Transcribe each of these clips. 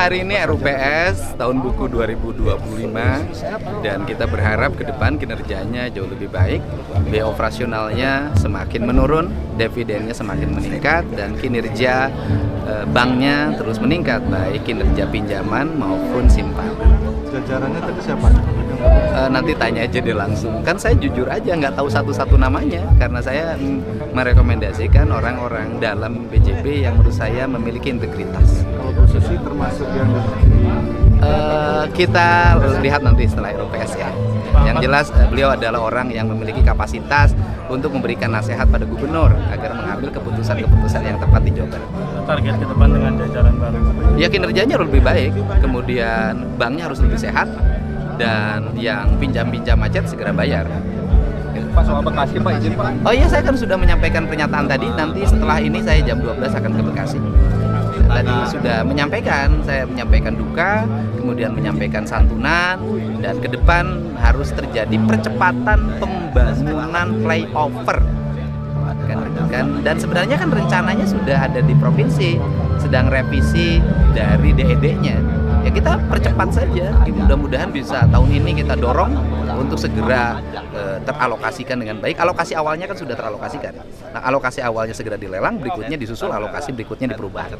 hari ini RUPS tahun buku 2025 dan kita berharap ke depan kinerjanya jauh lebih baik, biaya operasionalnya semakin menurun, dividennya semakin meningkat dan kinerja banknya terus meningkat, baik kinerja pinjaman maupun simpanan. Jajarannya tadi siapa? Nanti tanya aja deh langsung. Kan saya jujur aja nggak tahu satu-satu namanya karena saya merekomendasikan orang-orang dalam BJB yang menurut saya memiliki integritas. Kalau posisi termasuk yang Kita lihat nanti setelah RUPS ya. Yang jelas beliau adalah orang yang memiliki kapasitas untuk memberikan nasihat pada gubernur agar mengambil keputusan-keputusan yang tepat di Jawa Barat. Target ke depan dengan jajaran baru? Ya kinerjanya lebih baik, kemudian banknya harus lebih sehat, dan yang pinjam-pinjam macet segera bayar. Pak, soal Bekasi Pak, izin Pak. Oh iya, saya kan sudah menyampaikan pernyataan tadi, nanti setelah ini saya jam 12 akan ke Bekasi. Tadi sudah saya menyampaikan duka, kemudian menyampaikan santunan, dan ke depan harus terjadi percepatan pembangunan flyover. Dan sebenarnya kan rencananya sudah ada di provinsi, sedang revisi dari DED-nya. Ya kita percepat saja, mudah-mudahan bisa tahun ini kita dorong untuk segera teralokasikan dengan baik. Alokasi awalnya kan sudah teralokasikan. Nah, alokasi awalnya segera dilelang, berikutnya disusul alokasi berikutnya di perubahan.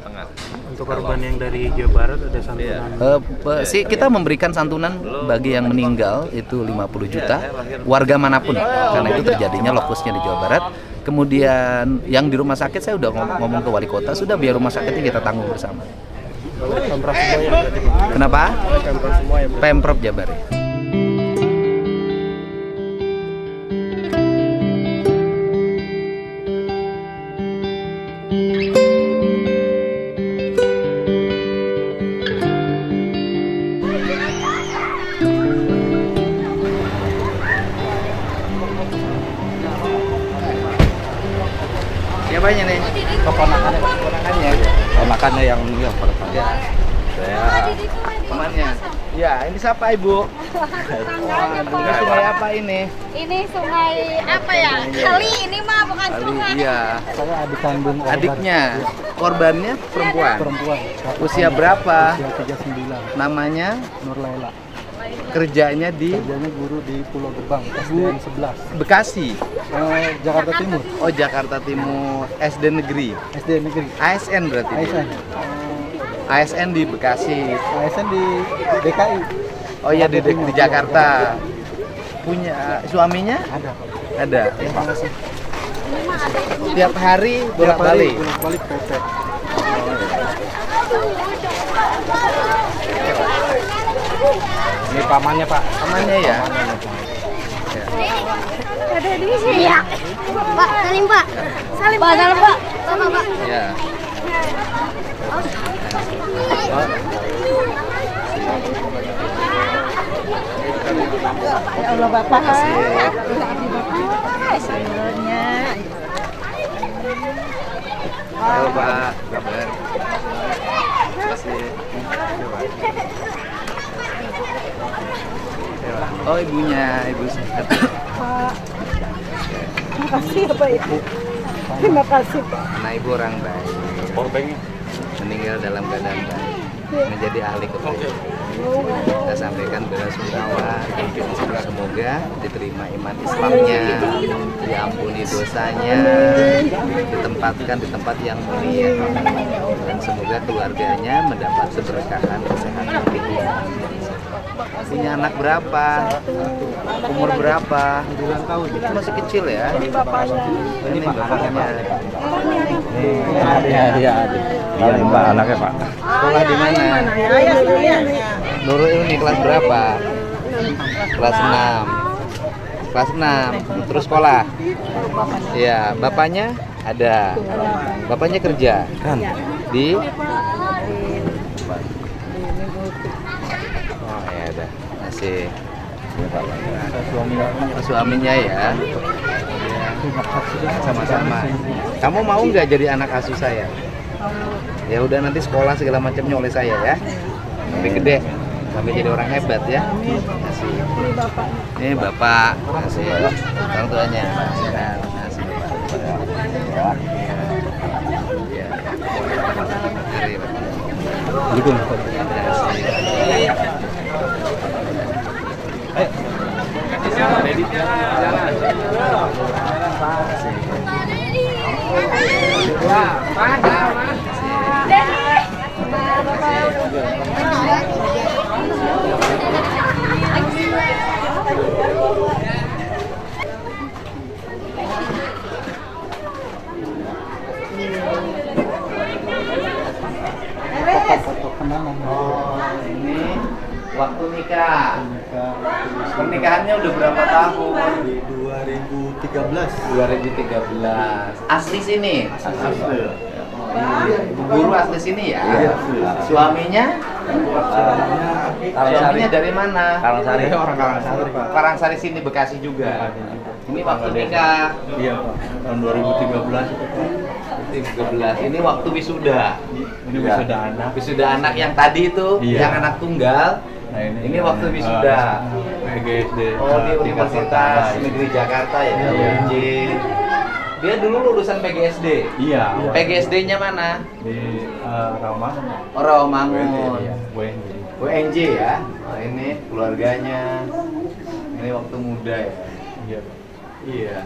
Untuk korban yang dari Jawa Barat ada santunan? Kita memberikan santunan bagi yang meninggal itu 50 juta, warga manapun, karena itu terjadinya lokusnya di Jawa Barat. Kemudian yang di rumah sakit saya udah ngomong ke wali kota, sudah biar rumah sakitnya kita tanggung bersama. Pemprov semua ya berarti Pak? Kenapa? Pemprov semua ya? Pemprov Jabar. Siapanya nih? Ponakannya yang pertama. Ya. Saya temannya. Ya, ini siapa Ibu? Ini sungai apa ini? Ini sungai apa ya? Kali ini mah bukan sungai. Iya. Saya adik kandung Adiknya. Korbannya perempuan. perempuan. Usia berapa? Usia 39. Namanya? Nur Laila. Kerjanya di Kerjanya guru di Pulau Gebang, SDN 11. Bekasi. Jakarta Timur. Oh, Jakarta Timur. SD Negeri. SD Negeri. ASN berarti. ASN. ASN di Bekasi. ASN di DKI. Oh iya, di Jakarta. Punya suaminya? Ada. Ada. Ya, makasih. Tiap hari bolak-balik. Bolak-balik PP. Ini pamannya Pak. Pamannya ya. Ada di sini ya. Pak, salim Pak. Salim Pak, salim Pak. Pak. Ya. Ya Allah Bapak. Hasilnya. Halo Pak, kabar? Makasih. Oh ibunya, ibu sehat. Terima kasih ya Pak. Terima kasih Pak. Nah ibu orang baik. Meninggal dalam keadaan baik. Menjadi ahli kepolisian. Kita sampaikan belasungkawa, semoga diterima iman Islamnya, diampuni dosanya, ditempatkan di tempat yang mulia, dan semoga keluarganya mendapat keberkahan kesehatan. Punya anak berapa? Umur berapa? 9 tahun. Itu masih kecil ya? Ini bapaknya. Ini bapaknya. Iya, Pak, anaknya Pak. Sekolah di mana? Nurul ini kelas berapa? Kelas 6. Kelas 6. Terus sekolah? Iya, bapaknya ada. Bapaknya kerja? Kan. Di? Oh ya udah, masih. Suaminya ya. Sama-sama. Kamu mau nggak jadi anak asuh saya? Ya udah, nanti sekolah segala macamnya oleh saya ya. Sampai gede, sampai jadi orang hebat ya. Kasih. Ini bapak, kasih orang tuanya. Kasih. Ya. Mari, Pak. Foto kenangan. Oh, ini waktu nikah. Pernikahannya udah berapa tahun? Di 2013. 2013. Asli sini. Asli. Bu guru asli sini ya? Iya. Suaminya? Suaminya dari mana? Karangsari. Orang Karangsari, Pak. Karangsari sini, Bekasi juga. Ini waktu nikah. Iya, Pak. Tahun 2013 itu, Pak. 2013. Ini waktu wisuda. Ini wisuda anak. Wisuda anak yang tadi itu, Iya. yang anak tunggal. Nah, ini waktu wisuda. PGSD. Oh, di Universitas Negeri Jakarta ya, Iya. UNJ. Dia dulu lulusan PGSD. Iya. PGSD-nya mana? Di Rawamangun. Oh, Rawamangun. Iya, WNJ. UNJ ya. Oh, ini keluarganya. Ini waktu muda ya. Iya, Pak. Iya.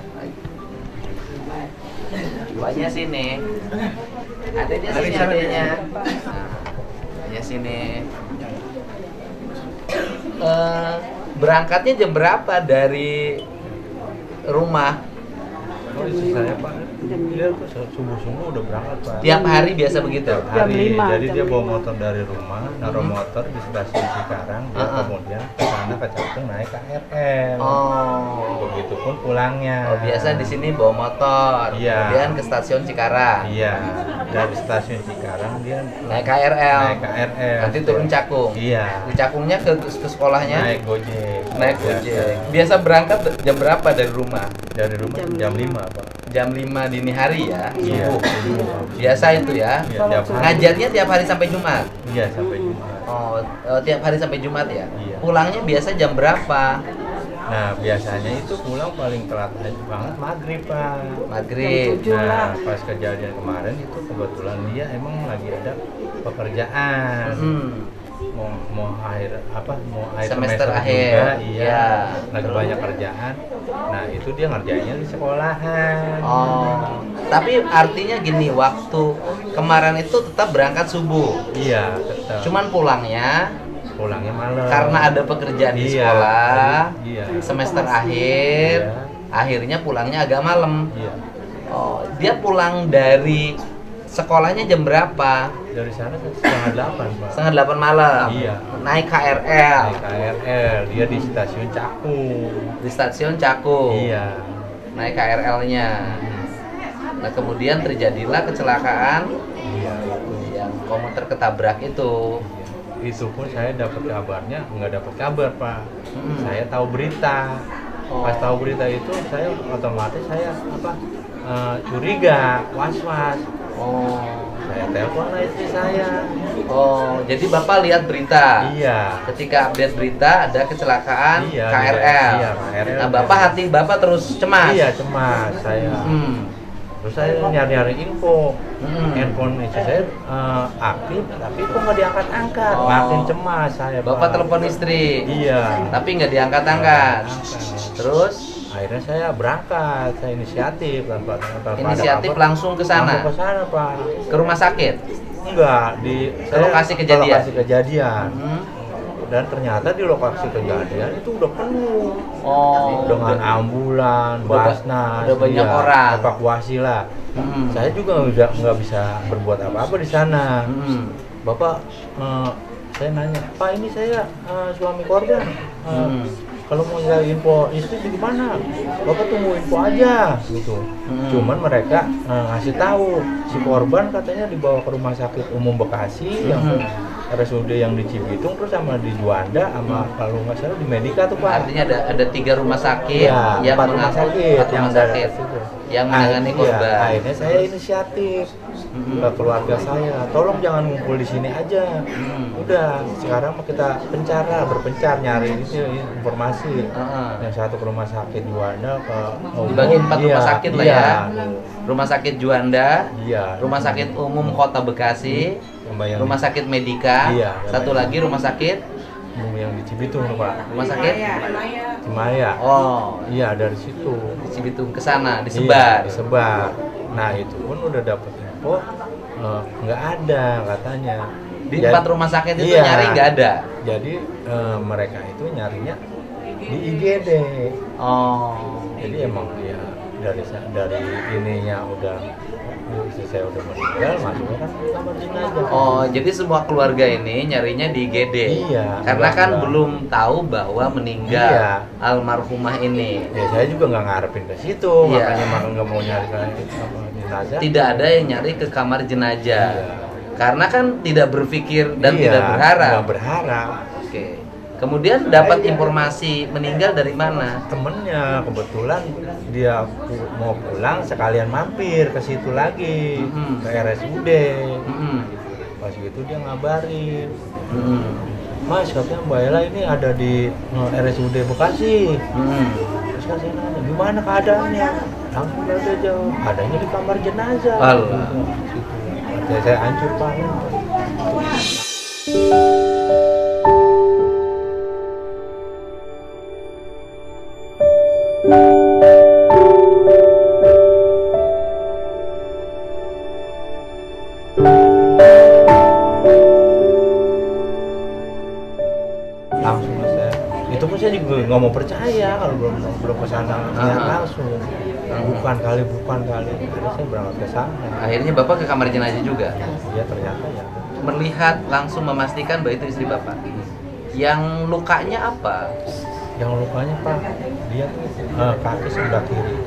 Duanya sini. Adanya sini, adanya. Adanya sini. Berangkatnya jam berapa dari rumah? Oh, istri saya, Pak. Dia tuh subuh-subuh udah berangkat, Pak. Tiap hari biasa begitu? Hari. Jadi dia bawa motor dari rumah, naruh motor di stasiun Cikarang, dia kemudian ke sana ke Cakung naik KRL. Oh. Begitupun pulangnya. Oh, biasa di sini bawa motor, Iya. kemudian ke stasiun Cikarang. Iya. Dari stasiun Cikarang dia Naik KRL. naik KRL. Nanti turun Cakung. Iya. Di Cakungnya ke sekolahnya Naik Gojek. naik Gojek. Biasa berangkat jam berapa dari rumah? Dari rumah jam 5, Pak. Jam 5 dini hari ya, Iya. subuh. Biasa itu ya. Iya, tiap hari. Ngajarnya tiap hari sampai Jumat. Iya, sampai Jumat. Oh, tiap hari sampai Jumat ya. Iya. Pulangnya biasa jam berapa? Nah, biasanya itu pulang paling telat aja banget maghrib, Pak. Maghrib. Nah, pas kejadian kemarin itu kebetulan dia emang lagi ada pekerjaan. Mau akhir Semester juga, akhir. iya. Ya. Lagi Terus? banyak kerjaan. Nah, itu dia ngerjainnya di sekolahan. Oh, tapi artinya gini, waktu kemarin itu tetap berangkat subuh. Iya, tetap. Cuman pulangnya pulangnya malam. karena ada pekerjaan di Iya, sekolah, iya. semester akhir, Iya. akhirnya pulangnya agak malam. Iya. Oh, dia pulang dari sekolahnya jam berapa? Dari sana 7:30, Pak. Setengah 8 malam. Iya. Naik KRL Naik KRL, dia di stasiun Cakung. di stasiun Cakung. Iya. Naik KRL-nya. Nah, kemudian terjadilah kecelakaan Iya, itu. yang komuter ketabrak itu. Itu pun saya dapat kabarnya nggak dapat kabar, Pak. Mm-mm. Saya tahu berita. Oh. Pas tahu berita itu saya otomatis curiga, was-was. Oh. Saya telepon lah istri saya. Oh, jadi Bapak lihat berita. Iya. Ketika update berita ada kecelakaan Iya, KRL. iya, KRL. Nah, hati Bapak terus cemas. Iya, cemas saya. Terus saya nyari-nyari info. Handphone istri saya aktif, tapi kok nggak diangkat-angkat. Oh. Makin cemas saya. Bapak Pak. telepon istri. Iya. Tapi nggak diangkat-angkat. Angkat. Terus Akhirnya saya berangkat, saya inisiatif tanpa ada inisiatif kabar. langsung ke sana. Langsung ke sana, Pak. Ke rumah sakit. Enggak, di lokasi kejadian? lokasi kejadian. Hmm. Dan ternyata di lokasi kejadian itu udah penuh. Oh. Dengan ambulan, basnas, udah banyak iya, orang. evakuasi lah. Hmm. Saya juga nggak bisa berbuat apa-apa di sana. Hmm. Bapak, saya nanya, Pak ini saya suami korban. Kalau mau nyari info istri di mana? Bapak tunggu info aja, gitu. Cuman mereka ngasih tahu si korban katanya dibawa ke rumah sakit umum Bekasi yang RSUD yang di Cibitung, terus sama di Juanda, sama kalau nggak salah di Medika tuh, Pak. Artinya ada 3 rumah sakit Iya, yang 4 rumah sakit empat rumah sakit yang menangani korban. Iya, akhirnya saya inisiatif ke keluarga saya, tolong jangan ngumpul di sini aja. Udah, sekarang kita berpencar nyari itu informasi. Yang satu ke rumah sakit Juanda, ke Dibagi 4 rumah sakit lah iya. ya. Rumah sakit Juanda, Iya. Rumah Sakit Umum Kota Bekasi, Yang Rumah sakit Medika. Iya, Satu lagi rumah sakit yang di Cibitung Pak. rumah sakit Cimaya. Oh, Iya, dari situ. di Cibitung ke sana disebar. Iya, disebar. Nah, itu pun udah dapet info nggak ada katanya. Di 4 rumah sakit itu iya, nyari nggak ada. Jadi mereka itu nyarinya di IGD. Oh. Jadi emang ya dari ininya udah istri saya udah meninggal, masuknya kan ke kamar jenazah. Oh, jadi semua keluarga ini nyarinya di IGD. Iya. Karena kan enggak. belum tahu bahwa meninggal Iya. almarhumah ini. Ya saya juga nggak ngarepin ke situ, Iya. makanya malah nggak mau nyari ke kamar jenazah. Tidak ada yang nyari ke kamar jenazah. Iya. Karena kan tidak berpikir dan Iya, tidak berharap. nggak berharap. Oke. Kemudian dapat informasi meninggal dari mana? Temennya kebetulan dia mau pulang sekalian mampir ke situ lagi, Mm-mm. ke RSUD. Mm-mm. Pas gitu dia ngabarin, Mm-mm. Mas katanya Mbak Ella ini ada di RSUD Bekasi. Mm-mm. Terus kan saya nanya, gimana keadaannya? Langsung ada jauh, adanya di kamar jenazah. Allah. Gitu. Saya hancur banget. Langsung saya, itu pun saya juga nggak mau percaya kalau belum kesana lihat langsung. Bukan kali, akhirnya saya berangkat ke sana. Akhirnya Bapak ke kamar jenazah juga. Iya ternyata ya. Melihat langsung memastikan bahwa itu istri Bapak. Yang lukanya apa? Yang lukanya Pak, dia tuh kaki sebelah kiri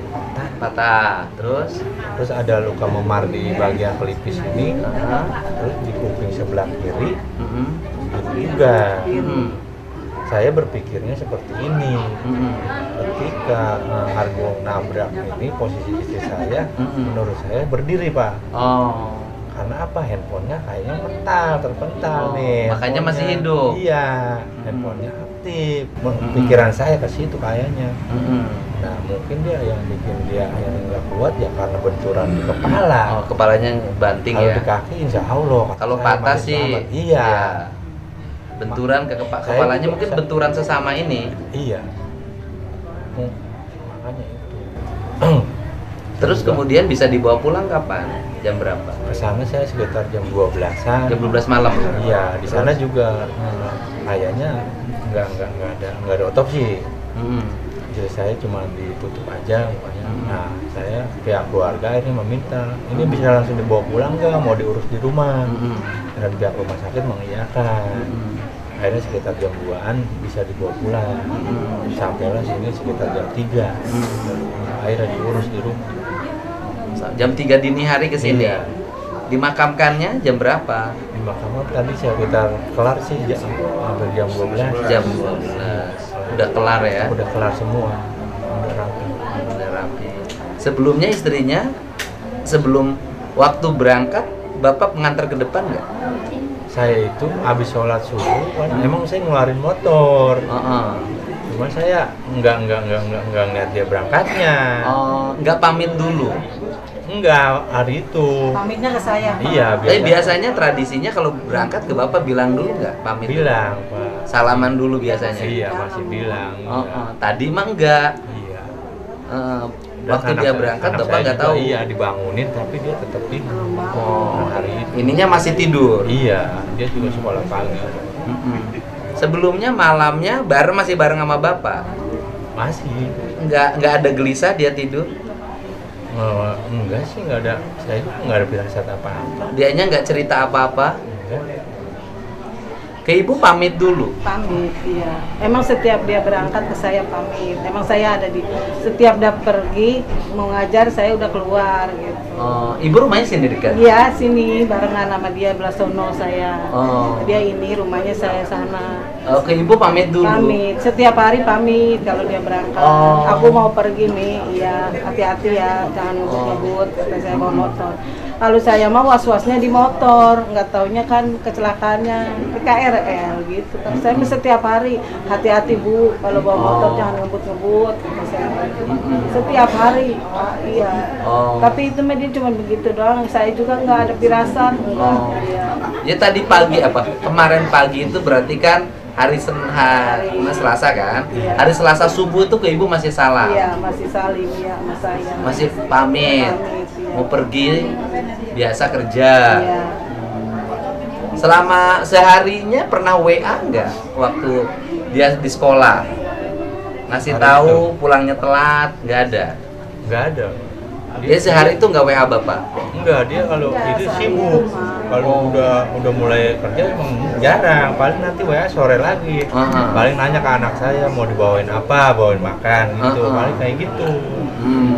Patah. Terus? terus ada luka memar di bagian pelipis ini, Ah. terus di kuping sebelah kiri Mm-mm. itu juga. Mm-mm. Saya berpikirnya seperti ini, Mm-mm. ketika Argo nabrak ini posisi istri saya, Mm-mm. menurut saya berdiri Pak. Oh. Karena apa, handphonenya kayaknya terpental Oh, nih. makanya handphonenya. masih hidup. Iya, handphonenya aktif. Pikiran saya ke situ kayaknya. Mm-mm. Nah, mungkin dia yang bikin dia yang nggak kuat ya karena benturan di kepala. Oh, kepalanya banting Kalau ya. di kaki insya Allah. Kalau saya patah masih sih, selamat. Iya. Benturan ke Saya kepalanya juga mungkin bisa- benturan sesama ini. Iya. Makanya itu. Terus Juga. kemudian bisa dibawa pulang kapan? Jam berapa? Ke sana saya sekitar jam 12-an. Jam 12 malam. Iya, di sana juga kayaknya nggak ada otopsi. Mm-mm. Jadi saya cuma ditutup aja mukanya. Hmm. Nah, saya pihak keluarga ini meminta, ini bisa langsung dibawa pulang nggak? Mau diurus di rumah? Mm-mm. Dan pihak rumah sakit mengiyakan. Mm-mm. Akhirnya sekitar jam 2-an bisa dibawa pulang. Hmm. Sampailah sini sekitar jam 3. Akhirnya diurus di rumah. Jam 3 dini hari ke sini. Iya. Dimakamkannya jam berapa? Di mahkamah tadi sekitar kelar sih hampir jam 12. Jam 12. Udah kelar ya? Udah kelar semua. Udah rapi. Udah rapi. Sebelumnya istrinya, sebelum waktu berangkat, Bapak mengantar ke depan nggak? Saya itu habis sholat subuh kan emang saya ngeluarin motor. Cuma saya nggak ngeliat dia berangkatnya. Oh, nggak pamit dulu. Enggak, hari itu. Pamitnya ke saya, Pak. Iya, Tapi biasanya tradisinya kalau berangkat ke Bapak bilang dulu nggak pamit? bilang, Pak. Salaman dulu biasanya. Iya, masih bilang. Oh, iya. oh. Tadi mah enggak. Iya. Waktu Dan dia anak berangkat anak Bapak saya nggak juga, tahu. Iya, dibangunin tapi dia tetap tidur. Oh, Hari itu. ininya masih tidur. Iya, dia juga sekolah pagi. Mm-mm. Sebelumnya malamnya masih bareng sama Bapak. Masih. Nggak ada gelisah dia tidur. Enggak sih, enggak ada. Saya juga enggak ada firasat apa-apa. Dianya nggak cerita apa-apa. Enggak. Ke ibu pamit dulu. Pamit, iya. Emang setiap dia berangkat ke saya pamit. Emang saya ada di setiap dia pergi mau ngajar saya udah keluar gitu. Oh, ibu rumahnya sendiri kan? Iya, sini barengan sama dia Blasono saya. Oh. Dia ini rumahnya saya sana. Ke ibu pamit dulu. Pamit, setiap hari pamit kalau dia berangkat. Oh. Aku mau pergi nih, iya hati-hati ya, jangan ngebut-ngebut, kata saya bawa motor. Kalau saya mah was-wasnya di motor, nggak taunya kan kecelakaannya di KRL gitu. Kan saya mah setiap hari hati-hati Bu, kalau bawa motor jangan ngebut-ngebut. Kata saya. Setiap hari, Pak, iya. Tapi itu mah dia cuma begitu doang. Saya juga nggak ada firasat, enggak. Iya. Ya tadi pagi apa? Kemarin pagi itu berarti kan hari Selasa kan? Iya. Hari Selasa subuh itu ke ibu masih salah. Iya, masih saling ya sama saya. Masih pamit. Iya. Mau pergi biasa kerja. Iya. Selama seharinya pernah WA nggak waktu dia di sekolah? Ngasih Hari tahu itu. pulangnya telat, nggak ada. Nggak ada. Dia sehari itu nggak WA bapak. Enggak, dia kalau Enggak, itu saat sibuk. itu mah. Kalau udah mulai kerja emang jarang. Paling nanti WA sore lagi. Paling nanya ke anak saya mau dibawain apa, bawain makan gitu. Paling kayak gitu.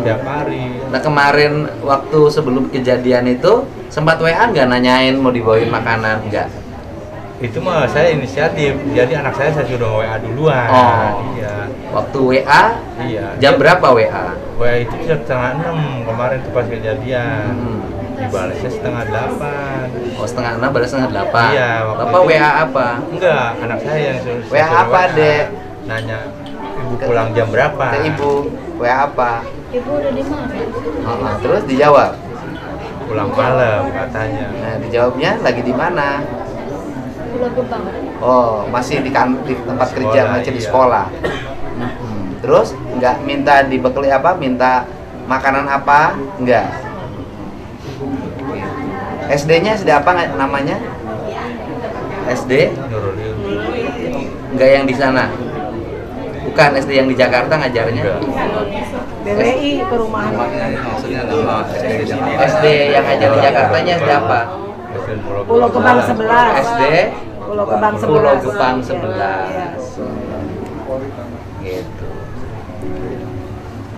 Tiap hari. Nah kemarin waktu sebelum kejadian itu sempat WA nggak nanyain mau dibawain makanan nggak? Itu mah saya inisiatif. Jadi anak saya suruh WA duluan. Oh. Iya. Waktu WA Iya. jam berapa WA? WA itu jam 5:30 kemarin tuh pas kejadian. Dibalasnya 7:30. Oh 5:30 balas 7:30. Iya, waktu Bapak itu. WA apa? Enggak, anak saya yang suruh. WA apa, Dek? Nanya ibu pulang jam berapa? Ke ibu WA apa? Ibu udah di mana? Terus dijawab. Pulang malam katanya. Nah dijawabnya lagi di mana? Pulau Gebang. Oh masih di tempat Di kerja, sekolah, masih di iya. sekolah. Terus nggak minta dibekali apa? Minta makanan apa? Enggak. SD-nya SD apa namanya? SD? Nurul Ilmi. Enggak yang di sana. Bukan SD yang di Jakarta ngajarnya. Enggak. BWI perumahan. SD yang ngajar di Jakartanya SD apa? Pulau Gebang 11. SD Pulau Gebang 11. Pulau Gebang 11. Iya. Gitu.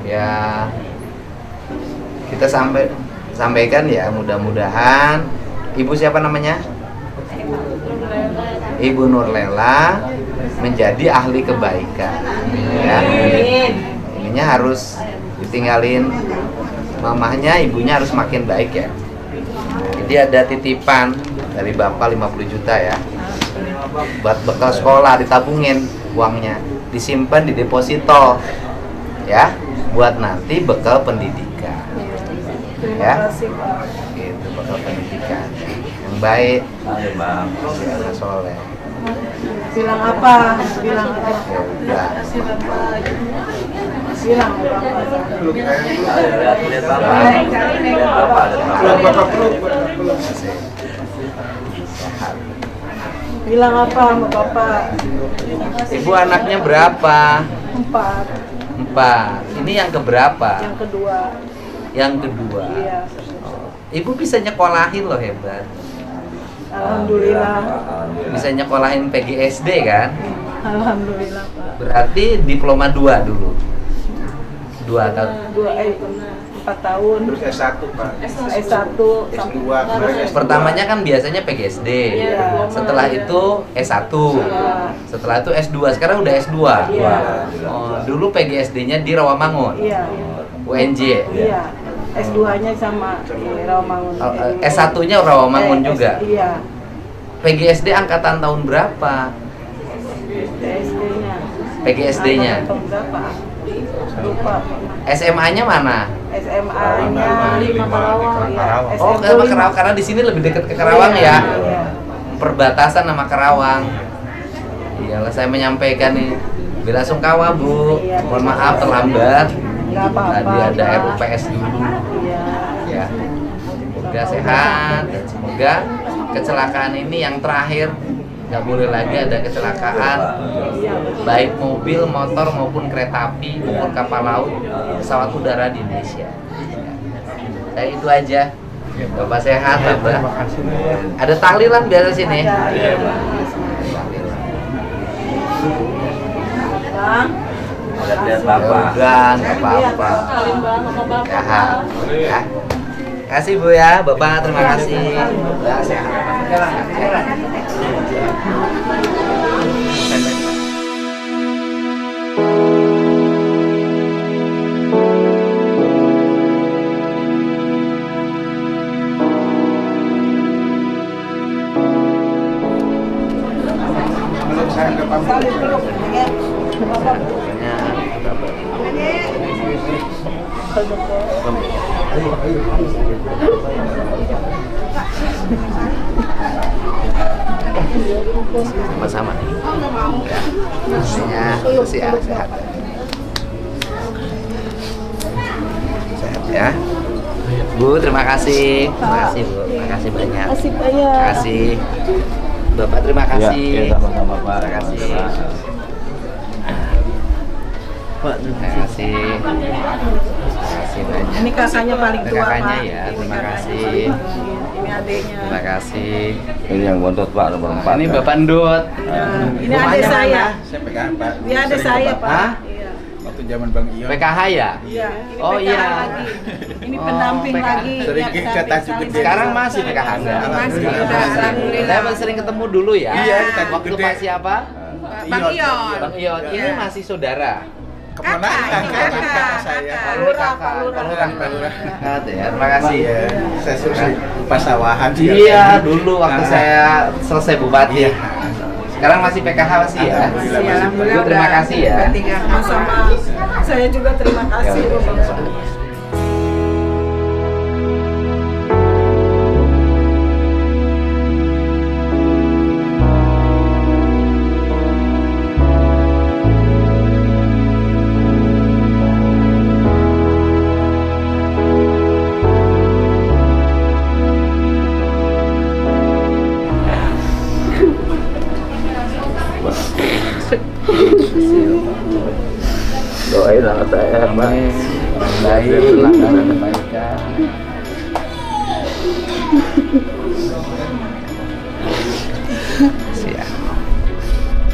Ya kita sampaikan ya, mudah-mudahan ibu siapa namanya? Ibu Nurlela menjadi ahli kebaikan ya. Ininya harus ditinggalin mamahnya, ibunya harus makin baik ya. Jadi ada titipan dari bapak 50 juta ya, buat bekal sekolah, ditabungin uangnya, disimpan di deposito ya, buat nanti bekal pendidikan Terima ya. kasih Pak. Gitu, bekal pendidikan yang baik, yang soleh. Bilang apa? Bilang apa? Ya udah. Bilang Bilang apa sama Bapak? Ibu anaknya berapa? 4. 4. Ini yang keberapa? Yang kedua. Yang kedua. Iya. Ibu bisa nyekolahin loh, hebat. Alhamdulillah. Bisa nyekolahin PGSD kan? Alhamdulillah Pak. Berarti diploma 2 dulu. 2 tahun. 4 tahun. Terus S1 Pak. S1 sampai S2 Pertamanya kan biasanya PGSD. Iya. Setelah itu S1. Setelah itu S2. Sekarang udah S2. Iya. Oh, dulu PGSD-nya di Rawamangun. Iya. UNJ. Iya. S2-nya sama Rawamangun. S1-nya Rawamangun juga. Iya. PGSD angkatan tahun berapa? SD-nya. PGSD-nya. Tahun berapa? Lupa. SMA-nya mana? SMA-nya Lima Karawang. Iya. Oh, SMP Karawang, karena di sini lebih dekat ke Karawang ya. Iya. Perbatasan sama Karawang. Iyalah, saya menyampaikan nih bela sungkawa Bu. Iya. Mohon maaf terlambat. Nggak apa-apa, Tadi ada Pak. RUPS dulu. Iya. Ya. Semoga sehat dan semoga kecelakaan ini yang terakhir. Nggak boleh lagi ada kecelakaan, baik mobil, motor maupun kereta api maupun kapal laut, pesawat udara di Indonesia. Saya itu aja. Bapak sehat, Bapak. Ada tahlilan biasa sini. Iya. Bang. Ya udah, nggak apa-apa. Sehat. Ya. Kasih Bu ya, Bapak. Terima kasih. Ya, sehat. Saling peluk, ya. Bapak. Sama-sama nih. Sehat. Sehat ya. Bu, terima kasih. Terima kasih, Bu. Terima kasih banyak. Kasih banyak. Terima kasih. Bapak, terima kasih. Ya, sama-sama, Pak. Terima kasih. Pak, Terima kasih. Terima kasih banyak. Ini kakaknya paling tua, Kakaknya Pak. ya, terima Ini kasih. Ini adiknya. Terima kasih. ini yang bontot Pak nomor 4. Ini Bapak Ndut. Ini adik saya. Saya pegang Pak. Ini adik saya, Pak. Hah? Iya. Waktu zaman Bang Ion. PKH ya? Iya. Ini Oh, PKH iya. lagi. Ini pendamping PKH. lagi. Sering Ya, ke pendamping Tajuk saling. Gede. Sekarang masih PKH? Masih, Saya sering ketemu dulu ya. Iya, di Tajuk Waktu Gede. Pak siapa? Bang Ion. Bang Ion. Ini masih saudara. Kemana? Kakak saya. Lurah. Ya, terima kasih. Iya, saya suruh pasawahan. Iya, dulu waktu saya selesai bupati. Iya. Sekarang masih PKH masih ya? Alhamdulillah, masih. Bu, terima kasih ya. Sama saya juga terima kasih. Ya, Bapak. Doain anak saya, Pak. Baik, pelanggaran kebaikan. Makasih ya.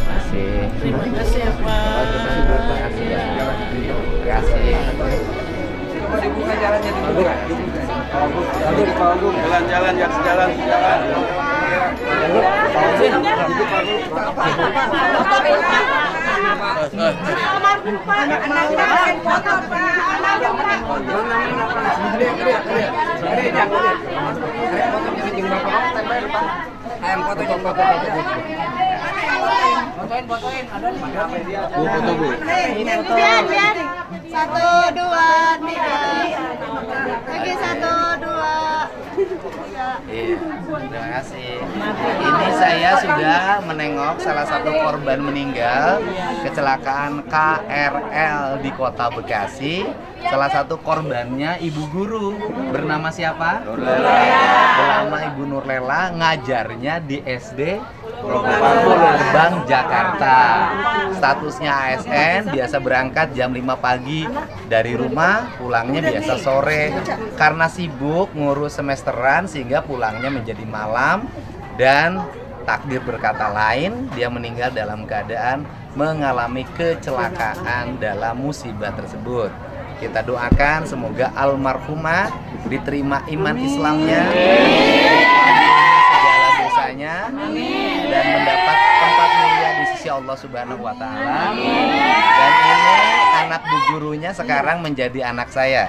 Makasih. Terima kasih ya, Pak. Terima kasih ya. Terima kasih. Dibuka jalannya dibuka. Jalan-jalan, jalan. Biar. 1, 2, 3. Lagi 1, 2. Iya, terima kasih. Ini saya sudah menengok salah satu korban meninggal kecelakaan KRL di Kota Bekasi. Salah satu korbannya ibu guru bernama siapa? Bernama Ibu Nurlela, ngajarnya di SD Pulau Gebang, Jakarta. Statusnya ASN, biasa berangkat jam 5 pagi dari rumah, pulangnya biasa sore. Karena sibuk ngurus semesteran sehingga pulangnya menjadi malam, dan takdir berkata lain, dia meninggal dalam keadaan mengalami kecelakaan dalam musibah tersebut. Kita doakan semoga almarhumah diterima iman Islamnya, segala dosanya, dan mendapat tempat mulia di sisi Allah Subhanahu wa Ta'ala. Dan ini anak bu gurunya sekarang menjadi anak saya.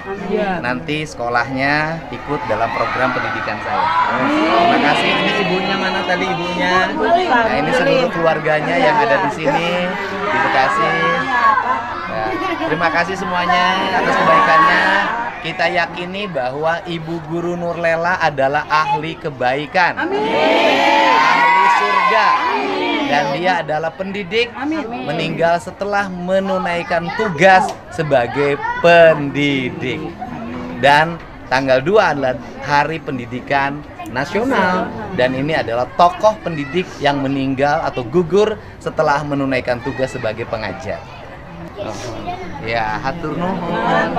Nanti sekolahnya ikut dalam program pendidikan saya. Terima kasih. Ini ibunya mana tadi ibunya? Nah, ini seluruh keluarganya yang ada di sini di Bekasi. Ya, terima kasih semuanya atas kebaikannya. Kita yakini bahwa Ibu Guru Nurlela adalah ahli kebaikan, ahli surga, dan dia adalah pendidik, meninggal setelah menunaikan tugas sebagai pendidik. Dan tanggal 2 adalah Hari Pendidikan Nasional, dan ini adalah tokoh pendidik yang meninggal atau gugur setelah menunaikan tugas sebagai pengajar. Ya, hatur nuhun.